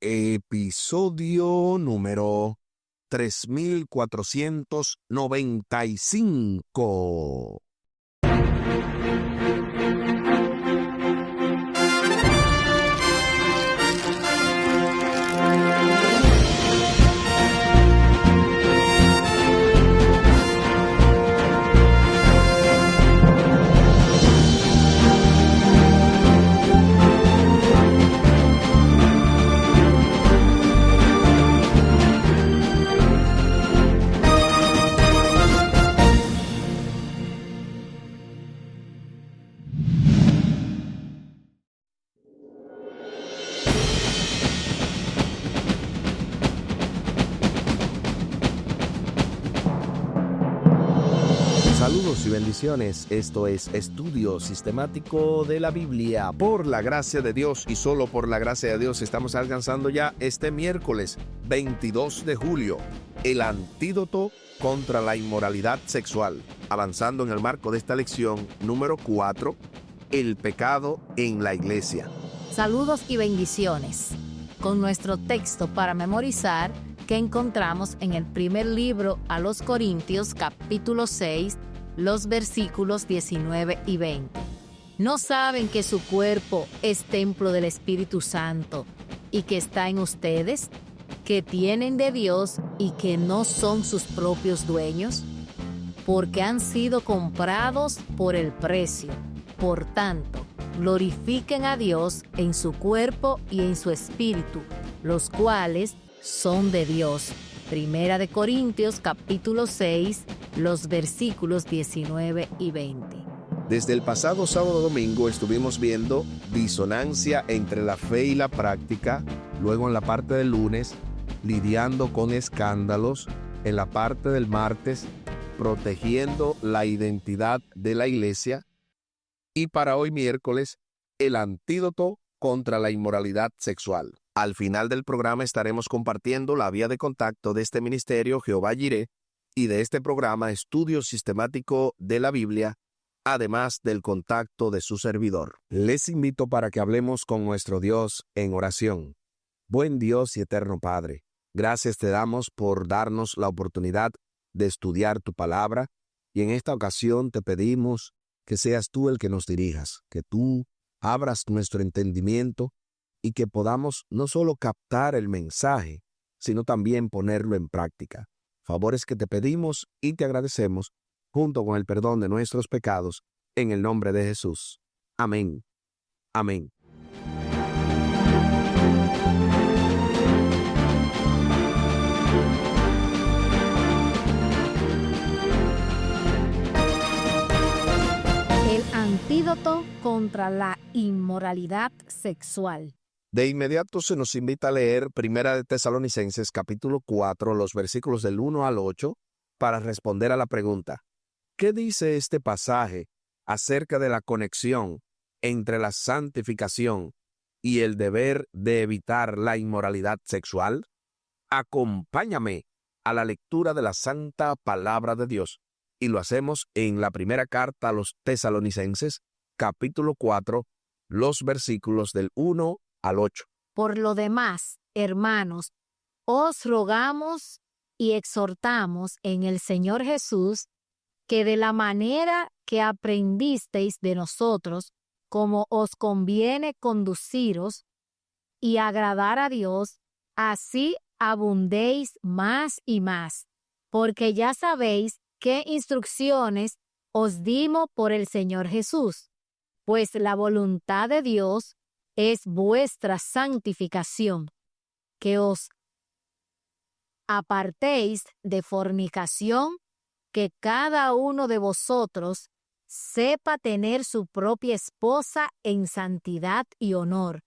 Episodio número 3495. Saludos y bendiciones. Esto es Estudio Sistemático de la Biblia. Por la gracia de Dios y solo por la gracia de Dios estamos alcanzando ya este miércoles 22 de julio el antídoto contra la inmoralidad sexual. Avanzando en el marco de esta lección número 4, el pecado en la iglesia. Saludos y bendiciones. Con nuestro texto para memorizar que encontramos en el primer libro a los Corintios, capítulo 6, los versículos 19 y 20. ¿No saben que su cuerpo es templo del Espíritu Santo y que está en ustedes, que tienen de Dios y que no son sus propios dueños? Porque han sido comprados por el precio. Por tanto, glorifiquen a Dios en su cuerpo y en su espíritu, los cuales son de Dios. Primera de Corintios, capítulo 6, los versículos 19 y 20. Desde el pasado sábado domingo estuvimos viendo disonancia entre la fe y la práctica, luego en la parte del lunes, lidiando con escándalos, en la parte del martes, protegiendo la identidad de la iglesia, y para hoy miércoles, el antídoto contra la inmoralidad sexual. Al final del programa estaremos compartiendo la vía de contacto de este ministerio Jehová Jireh y de este programa Estudio Sistemático de la Biblia, además del contacto de su servidor. Les invito para que hablemos con nuestro Dios en oración. Buen Dios y eterno Padre, gracias te damos por darnos la oportunidad de estudiar tu palabra y en esta ocasión te pedimos que seas tú el que nos dirijas, que tú abras nuestro entendimiento y que podamos no solo captar el mensaje, sino también ponerlo en práctica. Favores que te pedimos y te agradecemos, junto con el perdón de nuestros pecados, en el nombre de Jesús. Amén. Amén. El antídoto contra la inmoralidad sexual. De inmediato se nos invita a leer Primera de Tesalonicenses capítulo 4, los versículos del 1 al 8, para responder a la pregunta: ¿qué dice este pasaje acerca de la conexión entre la santificación y el deber de evitar la inmoralidad sexual? Acompáñame a la lectura de la santa palabra de Dios, y lo hacemos en la primera carta a los Tesalonicenses, capítulo 4, los versículos del 1 al 8. Por lo demás, hermanos, os rogamos y exhortamos en el Señor Jesús que de la manera que aprendisteis de nosotros, como os conviene conduciros y agradar a Dios, así abundéis más y más, porque ya sabéis qué instrucciones os dimos por el Señor Jesús, pues la voluntad de Dios es vuestra santificación, que os apartéis de fornicación, que cada uno de vosotros sepa tener su propia esposa en santidad y honor,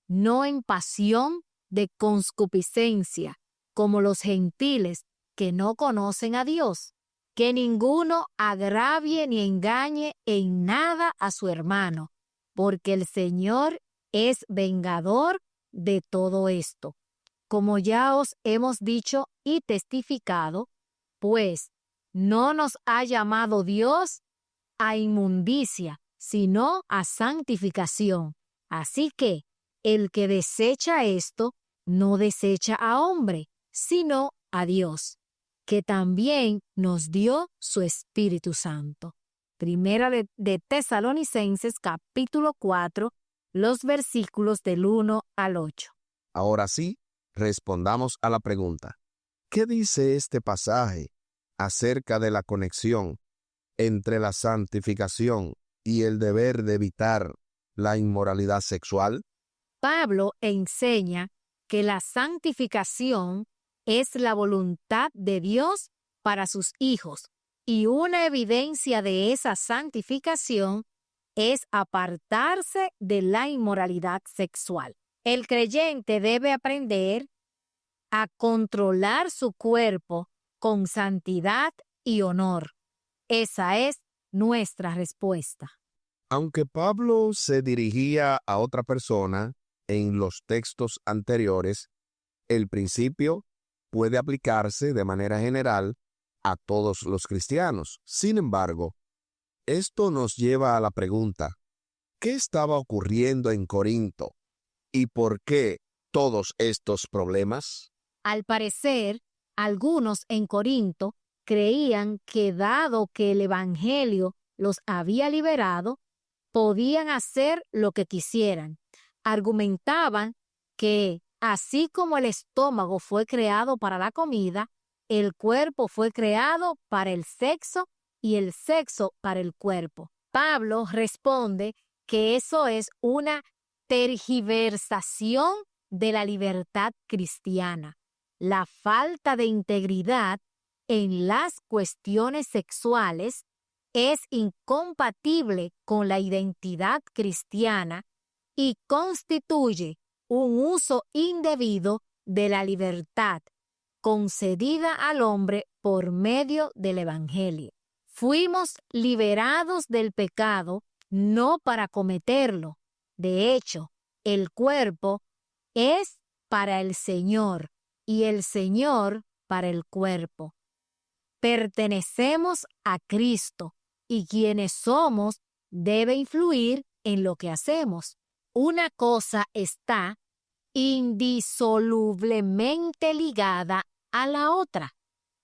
no en pasión de concupiscencia, como los gentiles que no conocen a Dios. Que ninguno agravie ni engañe en nada a su hermano, porque el Señor es vengador de todo esto. Como ya os hemos dicho y testificado, pues no nos ha llamado Dios a inmundicia, sino a santificación. Así que el que desecha esto, no desecha a hombre, sino a Dios, que también nos dio su Espíritu Santo. Primera de Tesalonicenses, capítulo 4, los versículos del 1 al 8. Ahora sí, respondamos a la pregunta. ¿Qué dice este pasaje acerca de la conexión entre la santificación y el deber de evitar la inmoralidad sexual? Pablo enseña que la santificación es la voluntad de Dios para sus hijos, y una evidencia de esa santificación es apartarse de la inmoralidad sexual. El creyente debe aprender a controlar su cuerpo con santidad y honor. Esa es nuestra respuesta. Aunque Pablo se dirigía a otra persona en los textos anteriores, el principio puede aplicarse de manera general a todos los cristianos. Sin embargo, esto nos lleva a la pregunta, ¿qué estaba ocurriendo en Corinto y por qué todos estos problemas? Al parecer, algunos en Corinto creían que dado que el Evangelio los había liberado, podían hacer lo que quisieran. Argumentaban que, así como el estómago fue creado para la comida, el cuerpo fue creado para el sexo y el sexo para el cuerpo. Pablo responde que eso es una tergiversación de la libertad cristiana. La falta de integridad en las cuestiones sexuales es incompatible con la identidad cristiana y constituye un uso indebido de la libertad concedida al hombre por medio del Evangelio. Fuimos liberados del pecado no para cometerlo. De hecho, el cuerpo es para el Señor y el Señor para el cuerpo. Pertenecemos a Cristo y quienes somos debe influir en lo que hacemos. Una cosa está indisolublemente ligada a la otra.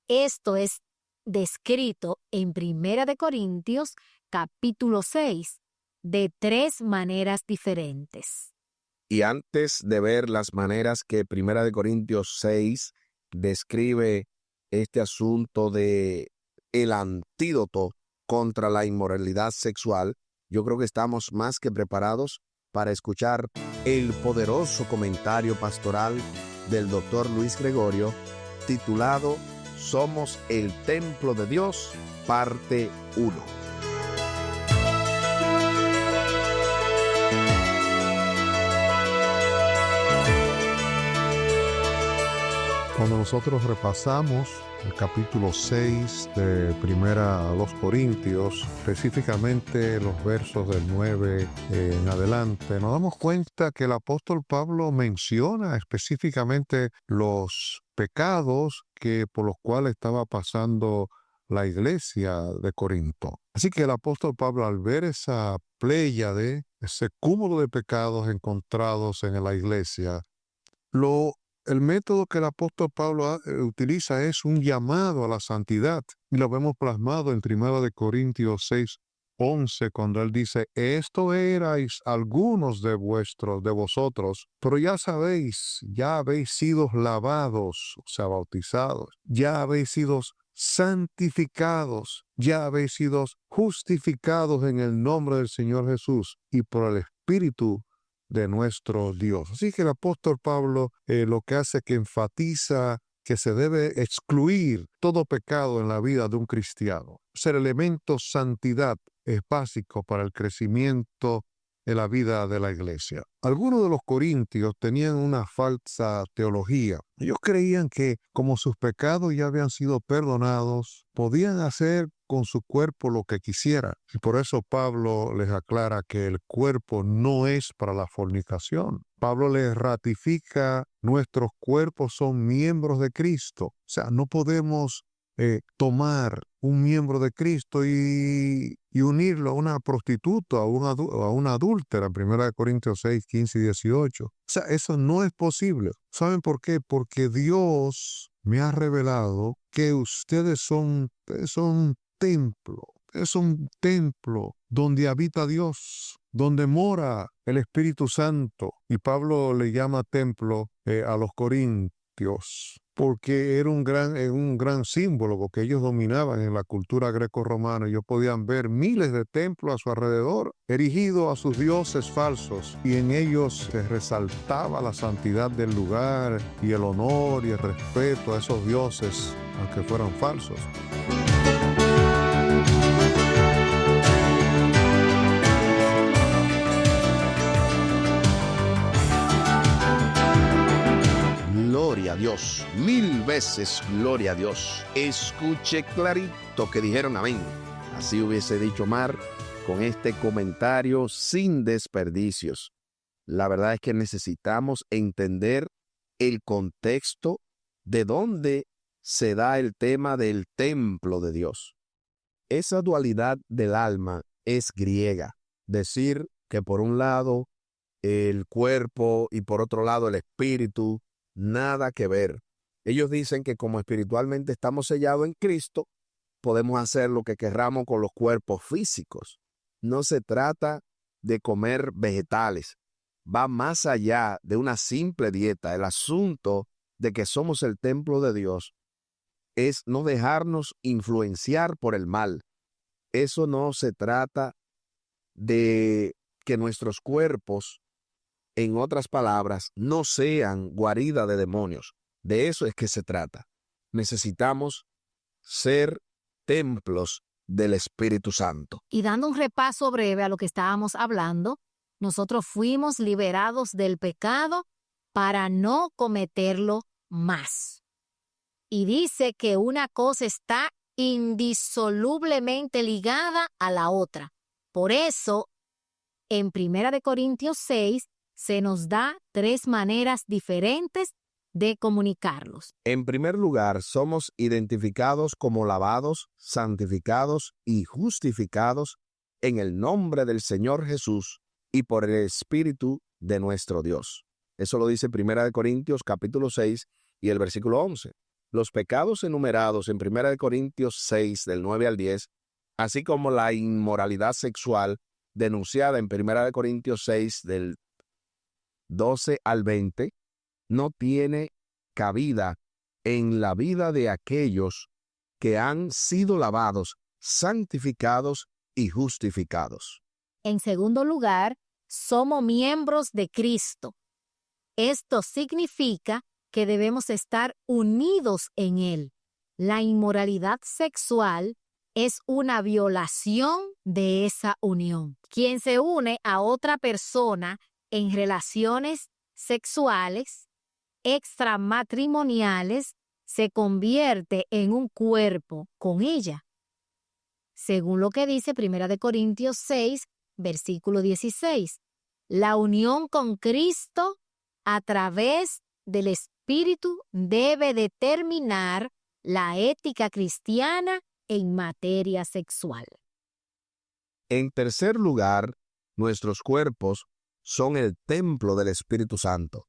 Esto es descrito en 1 Corintios capítulo 6 de 3 maneras diferentes. Y antes de ver las maneras que 1 Corintios 6 describe este asunto de el antídoto contra la inmoralidad sexual, yo creo que estamos más que preparados para escuchar el poderoso comentario pastoral del Dr. Luis Gregorio, titulado Somos el Templo de Dios, parte 1. Cuando nosotros repasamos el capítulo 6 de Primera a los Corintios, específicamente los versos del 9 en adelante, nos damos cuenta que el apóstol Pablo menciona específicamente los pecados por los cuales estaba pasando la iglesia de Corinto. Así que el apóstol Pablo, al ver esa pléyade, ese cúmulo de pecados encontrados en la iglesia, el método que el apóstol Pablo utiliza es un llamado a la santidad. Y lo vemos plasmado en 1 Corintios 6:11, cuando él dice, esto erais algunos de vosotros, pero ya sabéis, ya habéis sido lavados, o sea, bautizados, ya habéis sido santificados, ya habéis sido justificados en el nombre del Señor Jesús y por el Espíritu de nuestro Dios. Así que el apóstol Pablo lo que hace es que enfatiza que se debe excluir todo pecado en la vida de un cristiano. El elemento santidad es básico para el crecimiento de la vida de la iglesia. Algunos de los corintios tenían una falsa teología. Ellos creían que como sus pecados ya habían sido perdonados, podían hacer con su cuerpo lo que quisieran. Y por eso Pablo les aclara que el cuerpo no es para la fornicación. Pablo les ratifica, nuestros cuerpos son miembros de Cristo. O sea, no podemos tomar un miembro de Cristo y unirlo a una prostituta, a una adúltera, 1 Corintios 6, 15 y 18. O sea, eso no es posible. ¿Saben por qué? Porque Dios me ha revelado que ustedes son templo. Es un templo donde habita Dios, donde mora el Espíritu Santo. Y Pablo le llama templo a los corintios, porque era un gran símbolo, porque ellos dominaban en la cultura greco-romana. Ellos podían ver miles de templos a su alrededor, erigidos a sus dioses falsos, y en ellos se resaltaba la santidad del lugar y el honor y el respeto a esos dioses, aunque fueran falsos. Gloria a Dios, 1000 veces gloria a Dios. Escuche clarito que dijeron amén. Así hubiese dicho Mar con este comentario sin desperdicios. La verdad es que necesitamos entender el contexto de dónde se da el tema del templo de Dios. Esa dualidad del alma es griega. Decir que por un lado el cuerpo y por otro lado el espíritu, nada que ver. Ellos dicen que como espiritualmente estamos sellados en Cristo, podemos hacer lo que querramos con los cuerpos físicos. No se trata de comer vegetales. Va más allá de una simple dieta. El asunto de que somos el templo de Dios es no dejarnos influenciar por el mal. Eso no se trata de que nuestros cuerpos, en otras palabras, no sean guarida de demonios. De eso es que se trata. Necesitamos ser templos del Espíritu Santo. Y dando un repaso breve a lo que estábamos hablando, nosotros fuimos liberados del pecado para no cometerlo más. Y dice que una cosa está indisolublemente ligada a la otra. Por eso, en 1 Corintios 6, se nos da 3 maneras diferentes de comunicarlos. En primer lugar, somos identificados como lavados, santificados y justificados en el nombre del Señor Jesús y por el Espíritu de nuestro Dios. Eso lo dice 1 Corintios capítulo 6 y el versículo 11. Los pecados enumerados en 1 Corintios 6 del 9 al 10, así como la inmoralidad sexual denunciada en 1 Corintios 6 del 12 al 20, no tiene cabida en la vida de aquellos que han sido lavados, santificados y justificados. En segundo lugar, somos miembros de Cristo. Esto significa que debemos estar unidos en Él. La inmoralidad sexual es una violación de esa unión. Quien se une a otra persona en relaciones sexuales extramatrimoniales se convierte en un cuerpo con ella, según lo que dice 1 Corintios 6, versículo 16. La unión con Cristo a través del Espíritu debe determinar la ética cristiana en materia sexual. En tercer lugar, nuestros cuerpos son el templo del Espíritu Santo.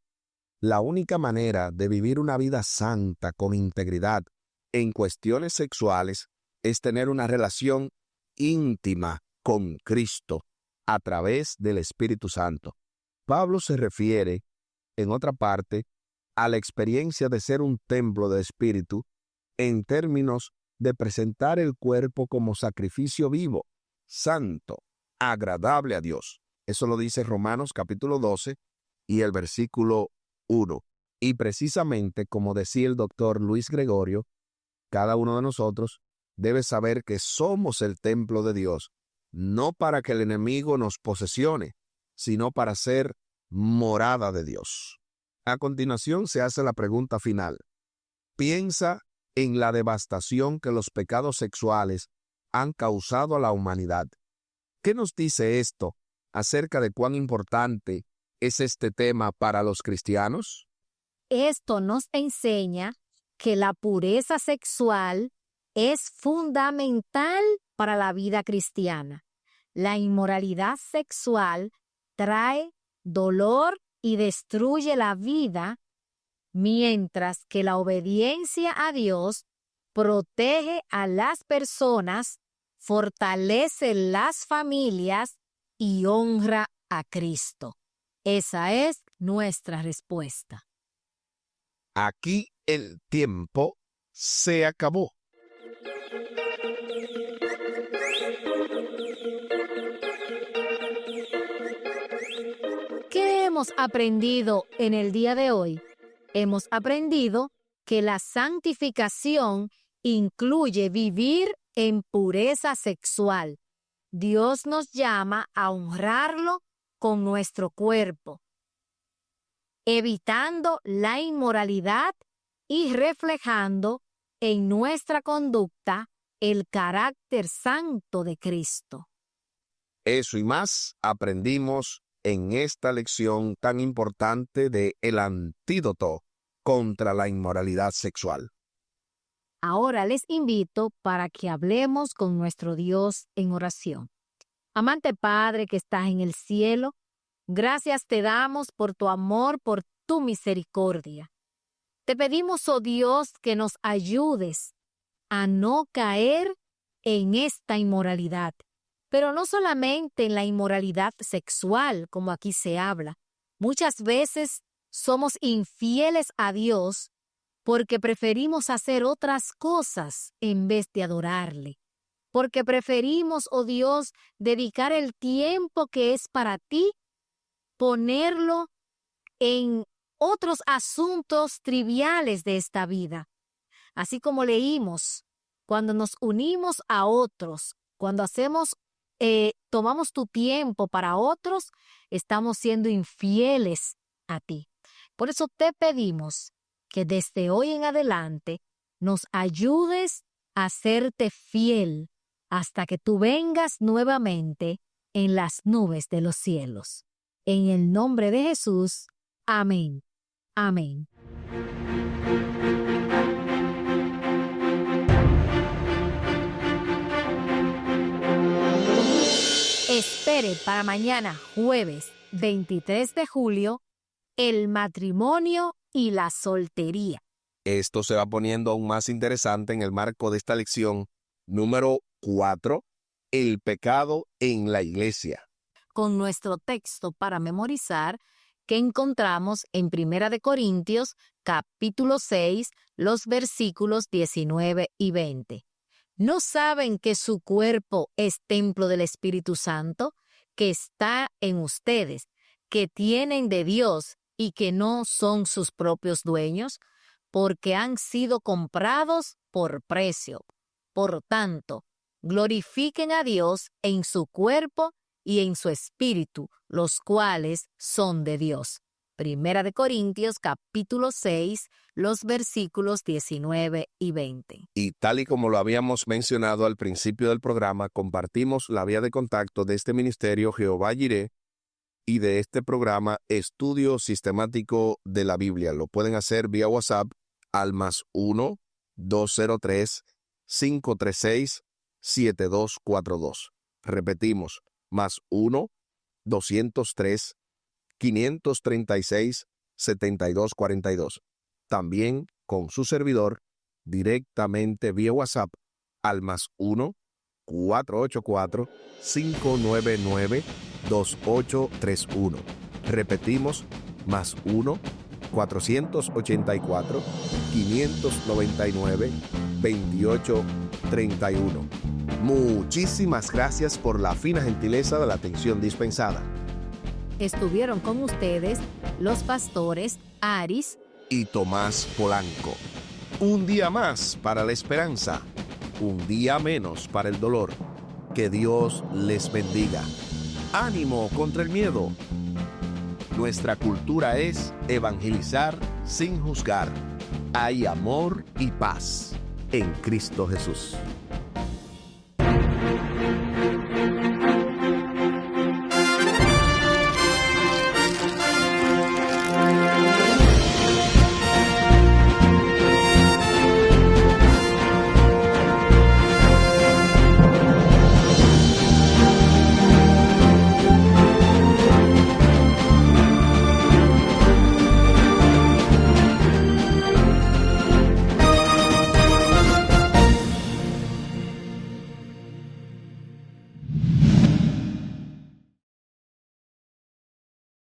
La única manera de vivir una vida santa con integridad en cuestiones sexuales es tener una relación íntima con Cristo a través del Espíritu Santo. Pablo se refiere, en otra parte, a la experiencia de ser un templo de Espíritu en términos de presentar el cuerpo como sacrificio vivo, santo, agradable a Dios. Eso lo dice Romanos capítulo 12 y el versículo 1. Y precisamente, como decía el doctor Luis Gregorio, cada uno de nosotros debe saber que somos el templo de Dios, no para que el enemigo nos posesione, sino para ser morada de Dios. A continuación se hace la pregunta final. Piensa en la devastación que los pecados sexuales han causado a la humanidad. ¿Qué nos dice esto acerca de cuán importante es este tema para los cristianos? Esto nos enseña que la pureza sexual es fundamental para la vida cristiana. La inmoralidad sexual trae dolor y destruye la vida, mientras que la obediencia a Dios protege a las personas, fortalece las familias y honra a Cristo. Esa es nuestra respuesta. Aquí el tiempo se acabó. ¿Qué hemos aprendido en el día de hoy? Hemos aprendido que la santificación incluye vivir en pureza sexual. Dios nos llama a honrarlo con nuestro cuerpo, evitando la inmoralidad y reflejando en nuestra conducta el carácter santo de Cristo. Eso y más aprendimos en esta lección tan importante de el antídoto contra la inmoralidad sexual. Ahora les invito para que hablemos con nuestro Dios en oración. Amante Padre que estás en el cielo, gracias te damos por tu amor, por tu misericordia. Te pedimos, oh Dios, que nos ayudes a no caer en esta inmoralidad, pero no solamente en la inmoralidad sexual, como aquí se habla. Muchas veces somos infieles a Dios porque preferimos hacer otras cosas en vez de adorarle. Porque preferimos, oh Dios, dedicar el tiempo que es para ti, ponerlo en otros asuntos triviales de esta vida. Así como leímos, cuando nos unimos a otros, cuando tomamos tu tiempo para otros, estamos siendo infieles a ti. Por eso te pedimos que desde hoy en adelante nos ayudes a serte fiel hasta que tú vengas nuevamente en las nubes de los cielos. En el nombre de Jesús. Amén. Amén. Espere para mañana, jueves 23 de julio, el matrimonio y la soltería. Esto se va poniendo aún más interesante en el marco de esta lección número 4, el pecado en la iglesia. Con nuestro texto para memorizar que encontramos en 1 de Corintios, capítulo 6, los versículos 19 y 20. ¿No saben que su cuerpo es templo del Espíritu Santo, que está en ustedes, que tienen de Dios y que no son sus propios dueños? Porque han sido comprados por precio. Por tanto, glorifiquen a Dios en su cuerpo y en su espíritu, los cuales son de Dios. 1 de Corintios, capítulo 6, los versículos 19 y 20. Y tal y como lo habíamos mencionado al principio del programa, compartimos la vía de contacto de este ministerio Jehová Jireh y de este programa Estudio Sistemático de la Biblia. Lo pueden hacer vía WhatsApp al +1 203 536 7242. Repetimos, +1 203 536 7242. También con su servidor directamente vía WhatsApp al +1 484 599 2831. Repetimos, +1 484 599 2831. Muchísimas gracias por la fina gentileza de la atención dispensada. Estuvieron con ustedes los pastores Aris y Tomás Polanco. Un día más para la esperanza, un día menos para el dolor. Que Dios les bendiga. Ánimo contra el miedo. Nuestra cultura es evangelizar sin juzgar. Hay amor y paz en Cristo Jesús.